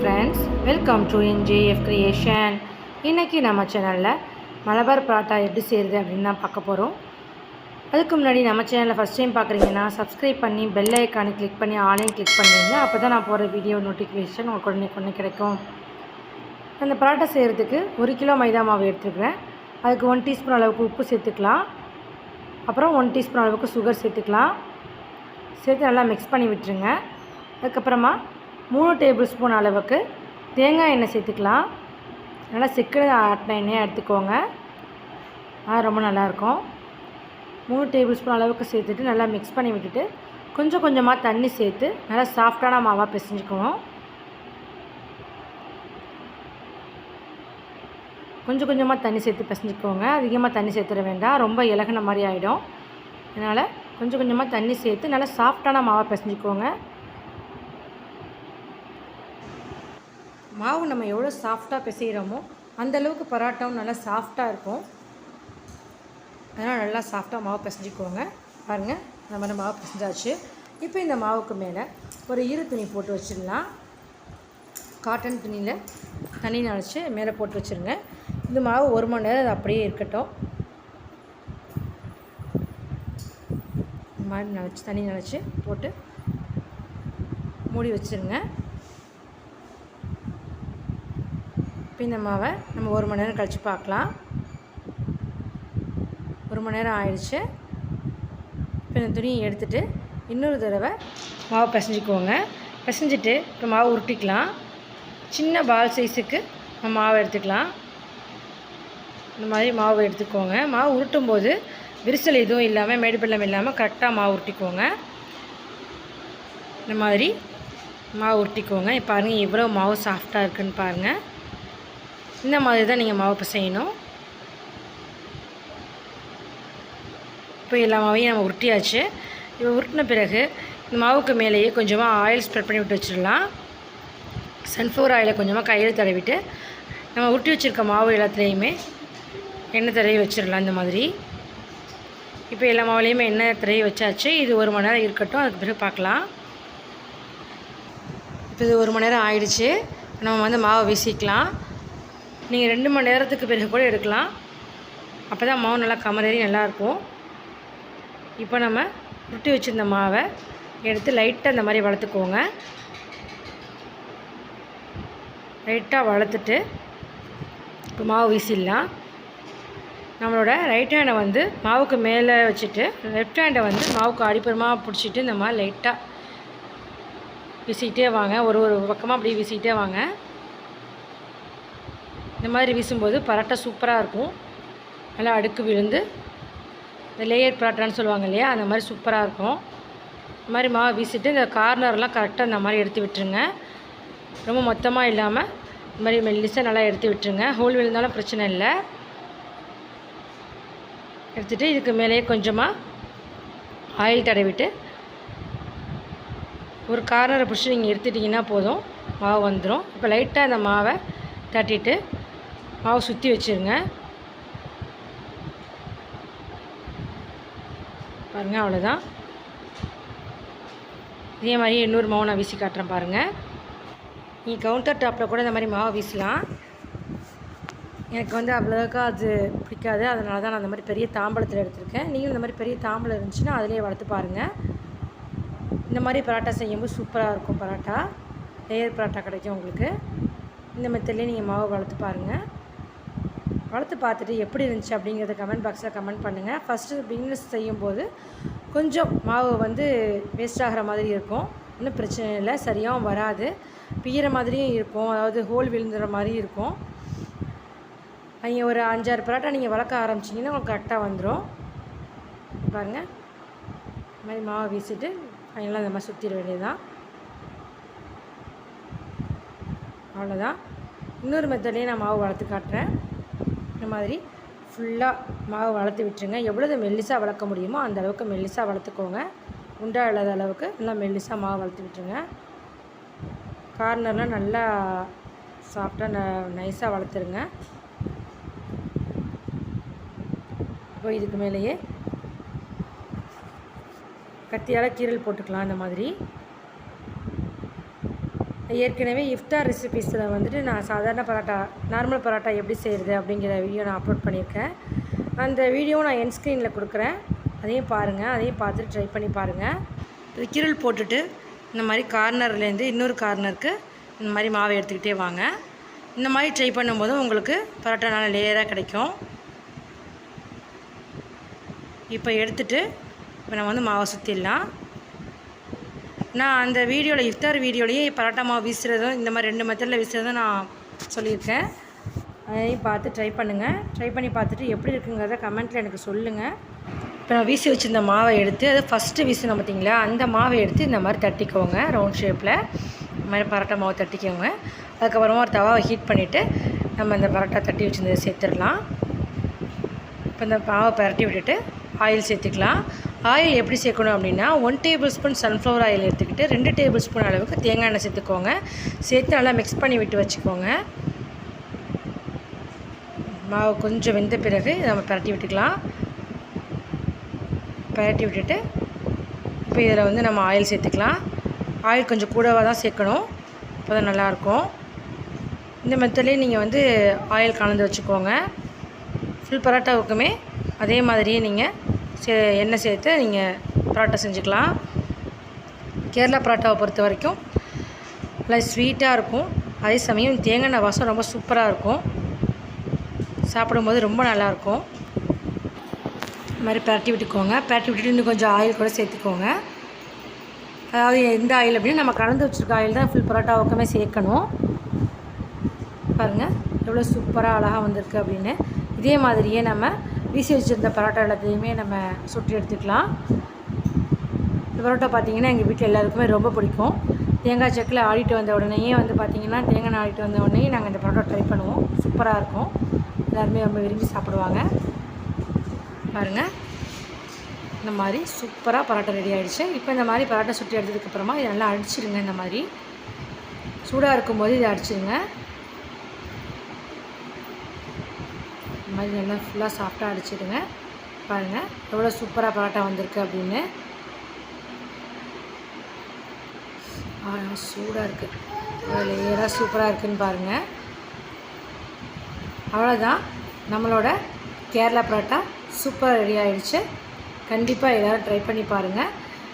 friends, welcome to Njfcreation. இன்னைக்கு நம்ம சேனலில் மலபார் பராட்டா எப்படி செய்கிறது அப்படின்னு தான் பார்க்க போகிறோம். அதுக்கு முன்னாடி நம்ம சேனலில் ஃபஸ்ட் டைம் பார்க்குறீங்கன்னா சப்ஸ்கிரைப் பண்ணி பெல் ஐக்கானை கிளிக் பண்ணி ஆன்லைன் கிளிக் பண்ணிடுங்க. அப்போ தான் நான் போகிற வீடியோ நோட்டிஃபிகேஷன் உங்களுக்கு உடனே கிடைக்கும். அந்த பராட்டா செய்கிறதுக்கு 1 கிலோ மைதா மாவு எடுத்துக்கிறேன். அதுக்கு 1 டீஸ்பூன் அளவுக்கு உப்பு சேர்த்துக்கலாம். அப்புறம் 1 டீஸ்பூன் அளவுக்கு சுகர் சேர்த்துக்கலாம். சேர்த்து நல்லா மிக்ஸ் பண்ணி விட்டுருங்க. அதுக்கப்புறமா 3 டேபிள் ஸ்பூன் அளவுக்கு தேங்காய் எண்ணெய் சேர்த்துக்கலாம். நல்லா சிக்கன ஆட்டின எண்ணெயை எடுத்துக்கோங்க, அது ரொம்ப நல்லாயிருக்கும். 3 டேபிள் ஸ்பூன் அளவுக்கு சேர்த்துட்டு நல்லா மிக்ஸ் பண்ணி விட்டுட்டு கொஞ்சம் கொஞ்சமாக தண்ணி சேர்த்து நல்லா சாஃப்டான மாவாக பிசைஞ்சுக்கணும். கொஞ்சம் கொஞ்சமாக தண்ணி சேர்த்து பிசைஞ்சுக்கோங்க. அதிகமாக தண்ணி சேர்த்துட வேண்டாம், ரொம்ப இலகுன மாதிரி ஆகிடும். அதனால் கொஞ்சம் கொஞ்சமாக தண்ணி சேர்த்து நல்லா சாஃப்டான மாவாக பிசைஞ்சுக்கோங்க. மாவு நம்ம எவ்வளோ சாஃப்டாக பிசைகிறோமோ அந்தளவுக்கு பராட்டாவும் நல்லா சாஃப்டாக இருக்கும். அதனால் நல்லா சாஃப்டாக மாவு பிசைஞ்சிக்கோங்க. பாருங்கள், அந்த மாதிரி மாவு பிசைஞ்சாச்சு. இப்போ இந்த மாவுக்கு மேலே ஒரு ஈர துணி போட்டு வச்சிடலாம். காட்டன் துணியில் தண்ணி நனைச்சி மேலே போட்டு வச்சுருங்க. இந்த மாவு 1 மணி நேரம் அது அப்படியே இருக்கட்டும். இந்த மாதிரி தண்ணி நனைச்சி போட்டு மூடி வச்சுருங்க. இப்போ இந்த மாவை நம்ம 1 மணி நேரம் கழித்து பார்க்கலாம். 1 மணி நேரம் ஆயிடுச்சு. இப்போ இந்த துணியை எடுத்துகிட்டு இன்னொரு தடவை மாவு பிசைஞ்சிக்கோங்க. பிசைஞ்சிட்டு இப்போ மாவு உருட்டிக்கலாம். சின்ன பால் சைஸுக்கு நம்ம மாவு எடுத்துக்கலாம். இந்த மாதிரி மாவு எடுத்துக்கோங்க. மாவு உருட்டும் போது விரிசல் எதுவும் இல்லாமல் மேடு பள்ளம் இல்லாமல் கரெக்டாக மாவு உருட்டிக்கோங்க. இந்த மாதிரி மாவு உருட்டிக்கோங்க. இப்போ பாருங்கள் எவ்வளோ மாவு சாஃப்டாக இருக்குதுன்னு பாருங்கள். இந்த மாதிரி தான் நீங்கள் மாவு பிசையணும். இப்போ எல்லா மாவையும் நம்ம உருட்டியாச்சு. இப்போ உருட்டின பிறகு இந்த மாவுக்கு மேலேயே கொஞ்சமாக ஆயில் ஸ்ப்ரெட் பண்ணி விட்டு வச்சிடலாம். சன்ஃப்ளவர் ஆயிலை கொஞ்சமாக கையில் தடவிட்டு நம்ம உருட்டி வச்சுருக்க மாவு எல்லாத்துலேயுமே எண்ணெய் தடவி வச்சிடலாம். இந்த மாதிரி இப்போ எல்லா மாவுலேயுமே எண்ணெய் தடவி வச்சாச்சு. இது 1 மணி நேரம் இருக்கட்டும், அதுக்கு பிறகு பார்க்கலாம். இப்போ இது 1 மணி நேரம் ஆயிடுச்சு. நம்ம வந்து மாவை வீசிக்கலாம். நீங்கள் 2 மணி நேரத்துக்கு பிறகு கூட எடுக்கலாம். அப்போ தான் மாவு நல்லா கமரேறி நல்லாயிருக்கும். இப்போ நம்ம உருட்டி வச்சுருந்த மாவை எடுத்து லைட்டாக இந்த மாதிரி வளர்த்துக்கோங்க. லைட்டாக வளர்த்துட்டு இப்போ மாவு வீசிடலாம். நம்மளோட ரைட் ஹேண்டை வந்து மாவுக்கு மேலே வச்சுட்டு லெஃப்ட் ஹேண்டை வந்து மாவுக்கு அடிப்புறமாக பிடிச்சிட்டு இந்த மாதிரி லைட்டாக வீசிக்கிட்டே வாங்க. ஒரு பக்கமாக அப்படியே வீசிக்கிட்டே வாங்க. இந்த மாதிரி வீசும்போது பராட்டா சூப்பராக இருக்கும். நல்லா அடுக்கு விழுந்து இந்த லேயர் பராட்டான்னு சொல்லுவாங்க இல்லையா, அந்த மாதிரி சூப்பராக இருக்கும். இந்த மாதிரி மாவை வீசிட்டு இந்த கார்னர்லாம் கரெக்டாக இந்த மாதிரி எடுத்து விட்டுருங்க. ரொம்ப மொத்தமாக இல்லாமல் இந்த மாதிரி மெல்லிசாக நல்லா எடுத்து விட்டுருங்க. ஹோல் விழுந்தாலும் பிரச்சனை இல்லை. எடுத்துகிட்டு இதுக்கு மேலேயே கொஞ்சமாக ஆயில் தடவிட்டு ஒரு கார்னரை பிடிச்சி நீங்கள் எடுத்துட்டிங்கன்னா போதும், மாவு வந்துடும். இப்போ லைட்டாக அந்த மாவை தட்டிட்டு மாவு சுற்றி வச்சுருங்க. பாருங்கள், அவ்வளோதான். இதே மாதிரி இன்னொரு மாவு நான் வீசி காட்டுறேன் பாருங்கள். நீங்கள் கவுண்டர் டாப்பில் கூட இந்த மாதிரி மாவை வீசலாம். எனக்கு வந்து அவ்வளோக்கா அது பிடிக்காது, அதனால தான் நான் அந்த மாதிரி பெரிய தாம்பலத்தில் எடுத்திருக்கேன். நீங்களும் இந்த மாதிரி பெரிய தாம்பலம் இருந்துச்சுன்னா அதிலே வளர்த்து பாருங்கள். இந்த மாதிரி பராட்டா செய்யும்போது சூப்பராக இருக்கும். பராட்டா லேயர் பராட்டா கிடைக்கும் உங்களுக்கு. இந்த மெத்தட்லேயே நீங்கள் மாவு வளர்த்து பாருங்கள். வளர்த்து பார்த்துட்டு எப்படி இருந்துச்சு அப்படிங்கிறத கமெண்ட் பாக்ஸில் கமெண்ட் பண்ணுங்கள். ஃபஸ்ட்டு பிகினர்ஸ் செய்யும்போது கொஞ்சம் மாவு வந்து வேஸ்ட் ஆகிற மாதிரி இருக்கும். ஒன்றும் பிரச்சனை இல்லை, சரியாகவும் வராது. பிய்கிற மாதிரியும் இருக்கும், அதாவது ஹோல் விழுந்துற மாதிரி இருக்கும். நீங்கள் ஒரு 5-6 பராட்டா நீங்கள் வளர்க்க ஆரம்பிச்சிங்கன்னா உங்களுக்கு கரெக்டாக வந்துடும். பாருங்கள், இந்த மாதிரி மாவை வீசிட்டு ஃபைனலாக இந்த மாதிரி சுற்றிட வேண்டியதுதான். அவ்வளோதான். இன்னொரு மெத்தட்லேயே நான் மாவு வளர்த்து காட்டுறேன். இந்த மாதிரி ஃபுல்லாக மாவு வளர்த்து விட்டுருங்க. எவ்வளோ மெல்லிசாக வளர்க்க முடியுமோ அந்த அளவுக்கு மெல்லிசாக வளர்த்துக்கோங்க. உண்டா இல்லாத அளவுக்கு நல்லா மெல்லிசாக மாவு வளர்த்து விட்டுருங்க. கார்னர்லாம் நல்லா சாஃப்டாக நைஸாக வளர்த்துருங்க. இப்போ இதுக்கு மேலேயே கத்தியால் கீரல் போட்டுக்கலாம். இந்த மாதிரி ஏற்கனவே இஃப்தார் ரெசிபீஸில் வந்துட்டு நான் சாதாரண பரோட்டா நார்மல் பரோட்டா எப்படி செய்கிறது அப்படிங்கிற வீடியோ நான் அப்லோட் பண்ணியிருக்கேன். அந்த வீடியோவும் நான் என் ஸ்க்ரீனில் கொடுக்குறேன், அதையும் பாருங்கள். அதையும் பார்த்துட்டு ட்ரை பண்ணி பாருங்கள். கீரல் போட்டுட்டு இந்த மாதிரி கார்னர்லேருந்து இன்னொரு கார்னருக்கு இந்த மாதிரி மாவை எடுத்துக்கிட்டே வாங்க. இந்த மாதிரி ட்ரை பண்ணும்போது உங்களுக்கு பரோட்டா நல்லா லேயராக கிடைக்கும். இப்போ எடுத்துகிட்டு இப்போ நம்ம வந்து மாவை சுற்றிடலாம். நான் அந்த வீடியோவில் இஃப்தார் வீடியோலேயே பரோட்டா மாவு வீசுகிறதும் இந்த மாதிரி 2 மெத்தடில் வீசுகிறதும் நான் சொல்லியிருக்கேன். அதையும் பார்த்து ட்ரை பண்ணுங்கள். ட்ரை பண்ணி பார்த்துட்டு எப்படி இருக்குங்கிறத கமெண்ட்டில் எனக்கு சொல்லுங்கள். இப்போ நான் வீசி வச்சுருந்த மாவை எடுத்து அதை ஃபஸ்ட்டு வீசினோம் பார்த்திங்களா, அந்த மாவை எடுத்து இந்த மாதிரி தட்டிக்கோங்க. ரவுண்ட் ஷேப்பில் இந்த மாதிரி பரோட்டா மாவை தட்டிக்கோங்க. அதுக்கப்புறமா ஒரு தவாவை ஹீட் பண்ணிவிட்டு நம்ம இந்த பரோட்டா தட்டி வச்சுருந்ததை சேர்த்துடலாம். இப்போ இந்த மாவை பரட்டி விட்டுட்டு ஆயில் சேர்த்துக்கலாம். ஆயில் எப்படி சேர்க்கணும் அப்படின்னா 1 டேபிள் ஸ்பூன் சன்ஃப்ளவர் ஆயில் எடுத்துக்கிட்டு 2 டேபிள் ஸ்பூன் அளவுக்கு தேங்காய் எண்ணெய் சேர்த்துக்கோங்க. சேர்த்து நல்லா மிக்ஸ் பண்ணி விட்டு வச்சுக்கோங்க. மாவு கொஞ்சம் வெந்த பிறகு நம்ம பரட்டி விட்டுக்கலாம். பரட்டி விட்டுட்டு இப்போ இதில் வந்து நம்ம ஆயில் சேர்த்துக்கலாம். ஆயில் கொஞ்சம் கூடவாக தான் சேர்க்கணும், அப்போ தான் நல்லாயிருக்கும். இந்த மெத்தட்லேயே நீங்கள் வந்து ஆயில் கலந்து வச்சுக்கோங்க. ஃபுல் பரோட்டாவுக்குமே அதே மாதிரியே நீங்கள் எண்ணெய் சேர்த்து நீங்கள் பரோட்டா செஞ்சுக்கலாம். கேரளா பரோட்டாவை பொறுத்த வரைக்கும் நல்லா ஸ்வீட்டாக இருக்கும். அதே சமயம் தேங்காய் எண்ணெய் வாசம் ரொம்ப சூப்பராக இருக்கும். சாப்பிடும்போது ரொம்ப நல்லாயிருக்கும். இது மாதிரி பரட்டி விட்டுக்கோங்க. பரட்டி விட்டுட்டு இன்னும் கொஞ்சம் ஆயில் கூட சேர்த்துக்கோங்க. அதாவது எந்த ஆயில் அப்படின்னு நம்ம கலந்து வச்சுருக்க ஆயில் தான் ஃபுல் பரோட்டாவுக்குமே சேர்க்கணும். பாருங்கள் எவ்வளோ சூப்பராக அழகாக வந்திருக்கு அப்படின்னு. இதே மாதிரியே நம்ம வீசி வச்சுருந்த பரோட்டா எல்லாத்தையுமே நம்ம சுட்டி எடுத்துக்கலாம். இந்த பரோட்டா பார்த்திங்கன்னா எங்கள் வீட்டில் எல்லாருக்குமே ரொம்ப பிடிக்கும். தேங்காய் சக்கில் ஆடிட்டு வந்த உடனேயே வந்து பார்த்திங்கன்னா தேங்காய் ஆடிட்டு வந்த உடனே நாங்கள் இந்த பரோட்டா ட்ரை பண்ணுவோம். சூப்பராக இருக்கும். எல்லாருமே ரொம்ப விரும்பி சாப்பிடுவாங்க. பாருங்கள் இந்த மாதிரி சூப்பராக பரோட்டா ரெடி ஆகிடுச்சு. இப்போ இந்த மாதிரி பரோட்டா சுட்டி எடுத்ததுக்கப்புறமா இதை நல்லா அடிச்சிடுங்க. இந்த மாதிரி சூடாக இருக்கும்போது இதை அடிச்சிடுங்க. இந்த மாதிரி நல்லா ஃபுல்லாக சாஃப்டாக அடிச்சிடுங்க. பாருங்கள் எவ்வளோ சூப்பராக பரோட்டா வந்திருக்கு அப்படின்னு. சூடாக இருக்குது, லேயராக சூப்பராக இருக்குதுன்னு பாருங்கள். அவ்வளோதான், நம்மளோட கேரளா பரோட்டா சூப்பராக ரெடி ஆகிடுச்சு. கண்டிப்பாக எல்லோரும் ட்ரை பண்ணி பாருங்கள்.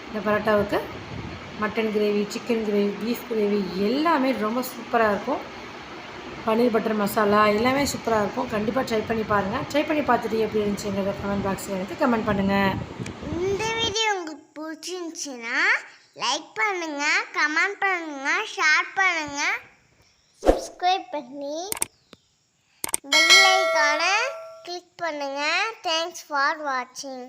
இந்த பரோட்டாவுக்கு mutton gravy, chicken gravy, beef gravy எல்லாமே ரொம்ப சூப்பராக இருக்கும். பன்னீர் பட்டர் மசாலா எல்லாமே சூப்பராக இருக்கும். கண்டிப்பாக ட்ரை பண்ணி பாருங்கள். ட்ரை பண்ணி பார்த்துட்டு எப்படி இருந்துச்சுங்கிறத கமெண்ட் பாக்ஸில் எனக்கு கமெண்ட் பண்ணுங்கள். இந்த வீடியோ உங்களுக்கு பிடிச்சிருந்துச்சின்னா லைக் பண்ணுங்கள், கமெண்ட் பண்ணுங்கள், ஷேர் பண்ணுங்கள், சப்ஸ்கிரைப் பண்ணி பெல் ஐகானை கிளிக் பண்ணுங்கள். தேங்க்ஸ் ஃபார் வாட்சிங்.